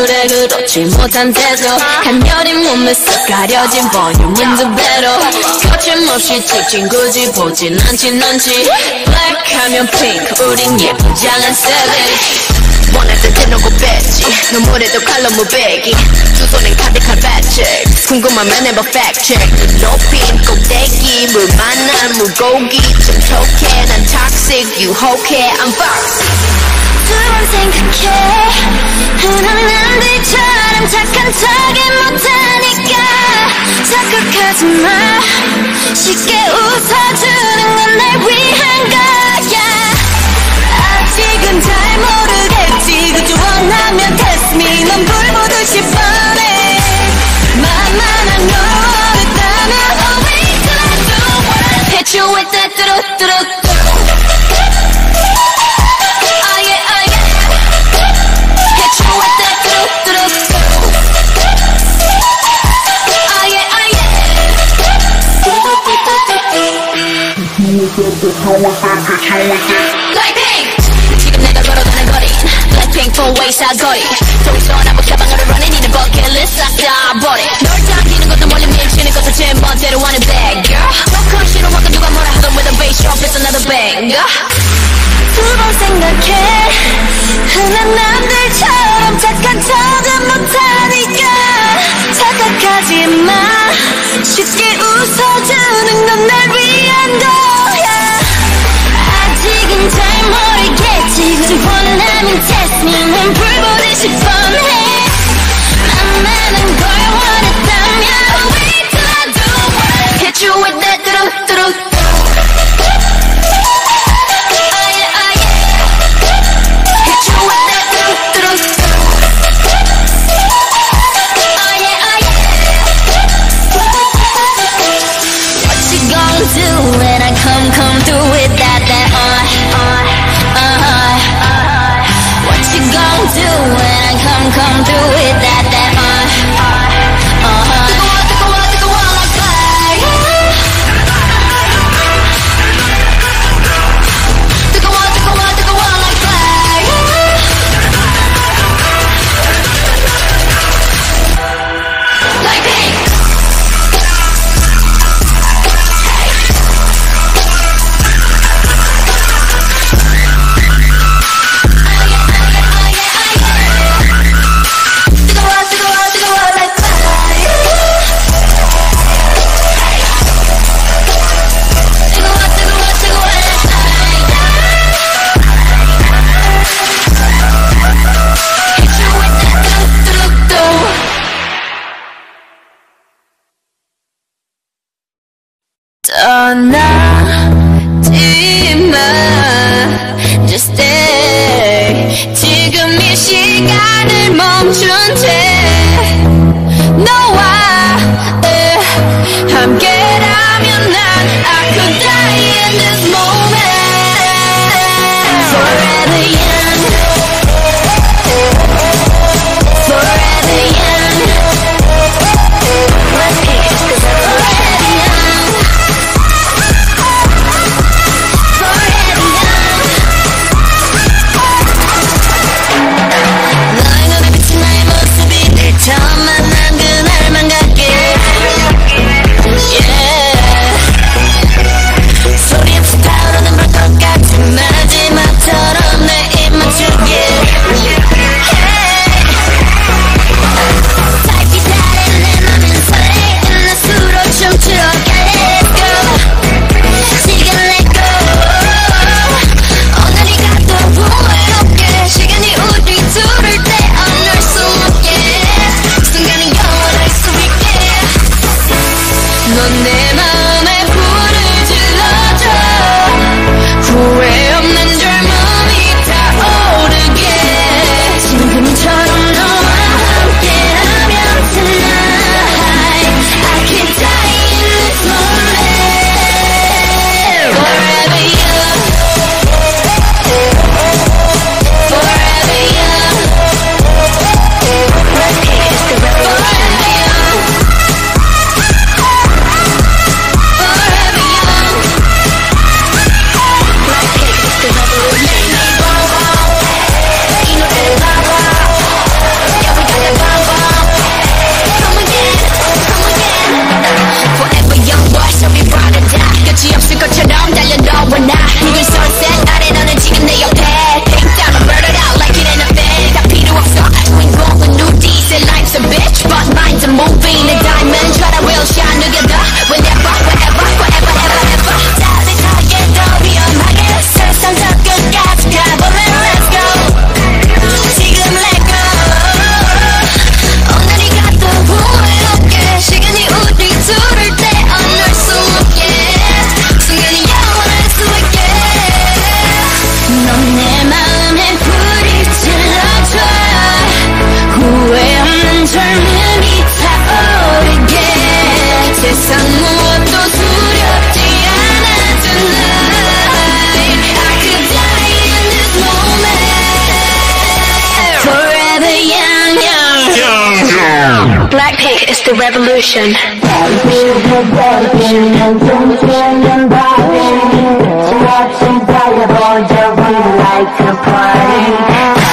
얼굴에 그렇지 못한 태도 간녀린 몸에 쓱 가려진 볼륨은 두 배로 거침없이 찍힌 굳이 보진 않진 않지 Black 하면 pink 우린 예쁘장한 savage 원할 때 대놓고 뺐지 눈물에도 칼로 무배기 두 손엔 가득한 배책 궁금하면 해봐 fact check 높인 꼭대기 물 만난 물고기 좀 촉해 난 toxic 유혹해 I'm fucked 두 번 생각해 흔한 남들처럼 착한 척이 못하니까 착각하지 마 쉽게 웃어주는 건 날 위한 거야 아직은 잘 모르겠지 그저 원하면 test me 넌 불 보듯이 뻔해 만만한 너 원했다면 oh wait till I do it hit you with that 뚜루뚜루 Blackpink 지금 내가 걸어가는 거리 Blackpink four-way 사거리 동서나 복잡방으로 running 이는 버킷리스트 싹 다 버려 널 당기는 것도 멀리 밀치는 것도 제 멋대로 하는 bad girl 조금 싫어하고 누가 뭐라 하던 with a bass drop it's another banger 두 번 생각해 흔한 남들처럼 착한 척은 못하니까 착각하지 마 쉽게 웃어주는 건 날 위한 거야 아직은 잘 모르겠지 그저 원하면 test me 난 불 보듯이 뻔해 만만한 걸 원했다면 wait till I do it hit you with that 뚜루뚜루 when I come through with that what you gon' do when I come through with that 뜨거워 like fire 뜨거워 like fire like pink 떠나지 마 Just stay 지금 이 시간을 멈춘 채 너와 함께라면 난 I could die in this moment Forever young Forever young Let's pick forever young 처음 만난 그날만 갈게 yeah. 소리 없이 달라 Blackpink is the revolution. Like to party.